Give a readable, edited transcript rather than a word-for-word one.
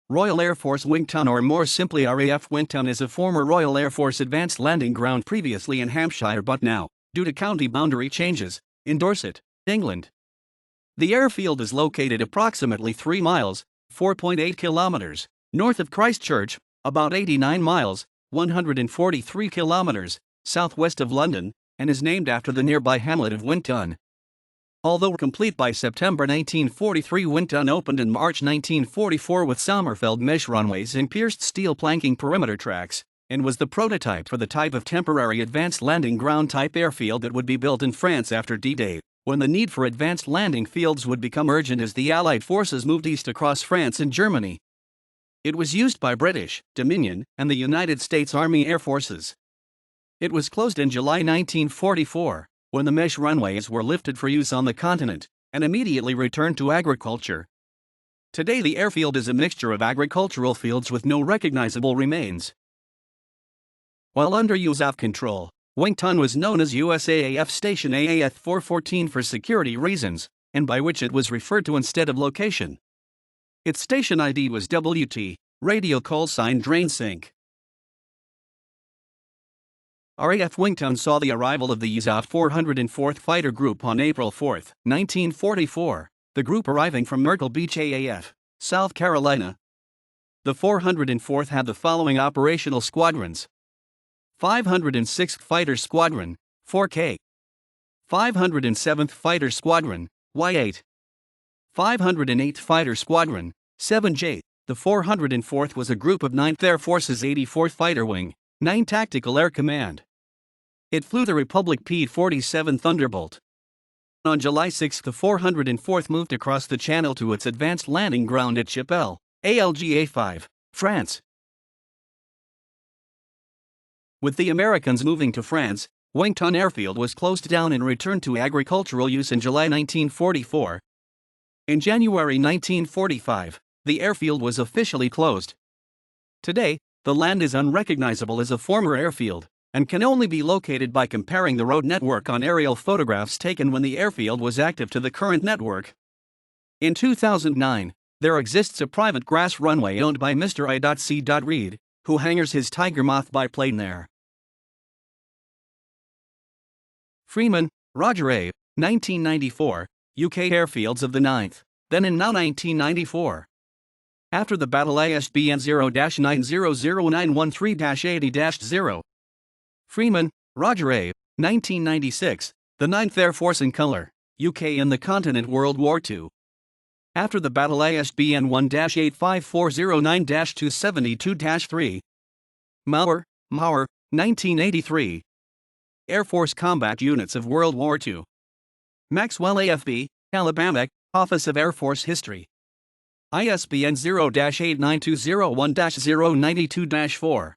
Royal Air Force Winkton, or more simply RAF Winkton, is a former Royal Air Force advanced landing ground previously in Hampshire but now, due to county boundary changes, in Dorset, England. The airfield is located approximately 3 miles, 4.8 kilometers, north of Christchurch, about 89 miles, 143 kilometers, southwest of London, and is named after the nearby hamlet of Winkton. Although complete by September 1943, Winkton opened in March 1944 with Sommerfeld Mesh runways and pierced steel planking perimeter tracks, and was the prototype for the type of temporary advanced landing ground type airfield that would be built in France after D-Day, when the need for advanced landing fields would become urgent as the Allied forces moved east across France and Germany. It was used by British, Dominion, and the United States Army Air Forces. It was closed in July 1944, when the mesh runways were lifted for use on the continent, and immediately returned to agriculture. Today the airfield is a mixture of agricultural fields with no recognizable remains. While under USAF control, Winkton was known as USAAF Station AAF 414 for security reasons, and by which it was referred to instead of location. Its station ID was WT, radio call sign drain sink. RAF Winkton saw the arrival of the USAF 404th Fighter Group on April 4, 1944, the group arriving from Myrtle Beach AAF, South Carolina. The 404th had the following operational squadrons: 506th Fighter Squadron, 4K; 507th Fighter Squadron, Y8; 508th Fighter Squadron, 7J. The 404th was a group of 9th Air Force's 84th Fighter Wing, 9 Tactical Air Command. It flew the Republic P-47 Thunderbolt. On July 6, the 404th moved across the channel to its advanced landing ground at Chapelle, ALGA5, France. With the Americans moving to France, Winkton Airfield was closed down and returned to agricultural use in July 1944. In January 1945, the airfield was officially closed. Today, the land is unrecognizable as a former airfield, and can only be located by comparing the road network on aerial photographs taken when the airfield was active to the current network. In 2009, there exists a private grass runway owned by Mr. I.C. Reed, who hangars his Tiger Moth biplane there. Freeman, Roger A., 1994, UK Airfields of the 9th, then and now 1994. After the battle, ISBN 0-900913-80-0. Freeman, Roger A., 1996, the 9th Air Force in color, UK and the continent, World War II. After the battle, ISBN 1-85409-272-3. Maurer, 1983. Air Force Combat Units of World War II. Maxwell AFB, Alabama, Office of Air Force History. ISBN 0-89201-092-4.